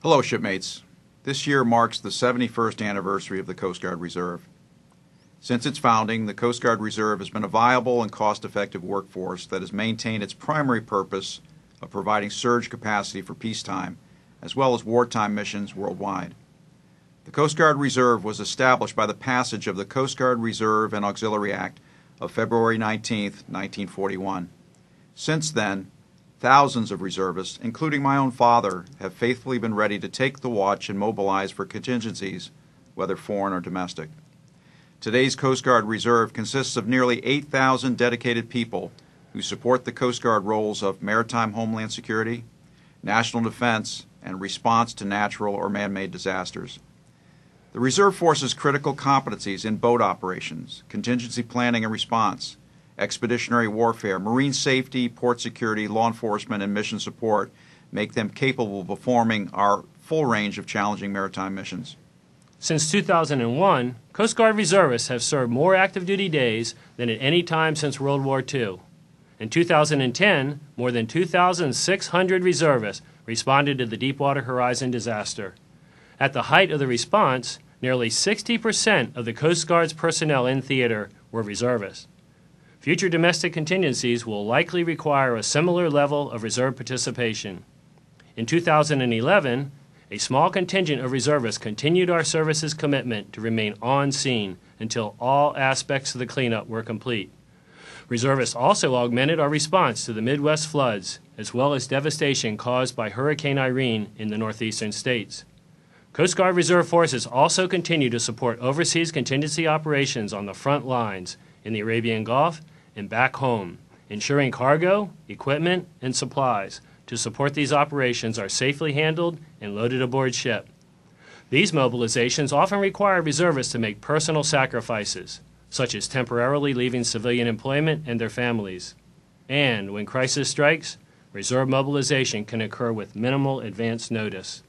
Hello, shipmates. This year marks the 71st anniversary of the Coast Guard Reserve. Since its founding, the Coast Guard Reserve has been a viable and cost-effective workforce that has maintained its primary purpose of providing surge capacity for peacetime, as well as wartime missions worldwide. The Coast Guard Reserve was established by the passage of the Coast Guard Reserve and Auxiliary Act of February 19, 1941. Since then, thousands of reservists, including my own father, have faithfully been ready to take the watch and mobilize for contingencies, whether foreign or domestic. Today's Coast Guard Reserve consists of nearly 8,000 dedicated people who support the Coast Guard roles of maritime homeland security, national defense, and response to natural or man-made disasters. The Reserve Force's critical competencies in boat operations, contingency planning and response, expeditionary warfare, marine safety, port security, law enforcement, and mission support make them capable of performing our full range of challenging maritime missions. Since 2001, Coast Guard reservists have served more active duty days than at any time since World War II. In 2010, more than 2,600 reservists responded to the Deepwater Horizon disaster. At the height of the response, nearly 60% of the Coast Guard's personnel in theater were reservists. Future domestic contingencies will likely require a similar level of reserve participation. In 2011, a small contingent of reservists continued our service's commitment to remain on scene until all aspects of the cleanup were complete. Reservists also augmented our response to the Midwest floods, as well as devastation caused by Hurricane Irene in the northeastern states. Coast Guard Reserve forces also continue to support overseas contingency operations on the front lines in the Arabian Gulf and back home, ensuring cargo, equipment, and supplies to support these operations are safely handled and loaded aboard ship. These mobilizations often require reservists to make personal sacrifices, such as temporarily leaving civilian employment and their families. And when crisis strikes, reserve mobilization can occur with minimal advance notice.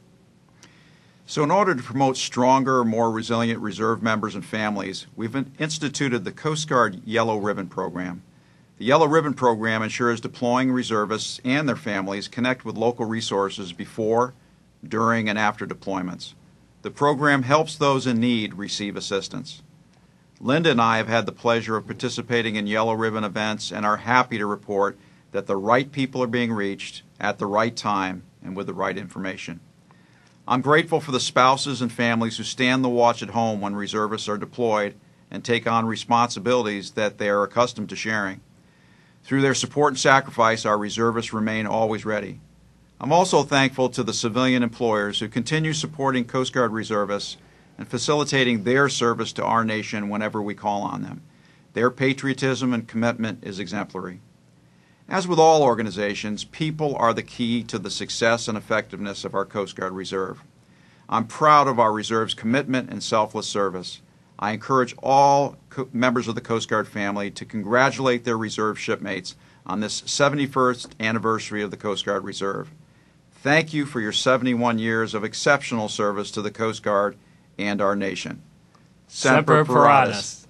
So in order to promote stronger, more resilient reserve members and families, we've instituted the Coast Guard Yellow Ribbon Program. The Yellow Ribbon Program ensures deploying reservists and their families connect with local resources before, during, and after deployments. The program helps those in need receive assistance. Linda and I have had the pleasure of participating in Yellow Ribbon events and are happy to report that the right people are being reached at the right time and with the right information. I'm grateful for the spouses and families who stand the watch at home when reservists are deployed and take on responsibilities that they are accustomed to sharing. Through their support and sacrifice, our reservists remain always ready. I'm also thankful to the civilian employers who continue supporting Coast Guard reservists and facilitating their service to our nation whenever we call on them. Their patriotism and commitment is exemplary. As with all organizations, people are the key to the success and effectiveness of our Coast Guard Reserve. I'm proud of our Reserve's commitment and selfless service. I encourage all members of the Coast Guard family to congratulate their Reserve shipmates on this 71st anniversary of the Coast Guard Reserve. Thank you for your 71 years of exceptional service to the Coast Guard and our nation. Semper Paratus.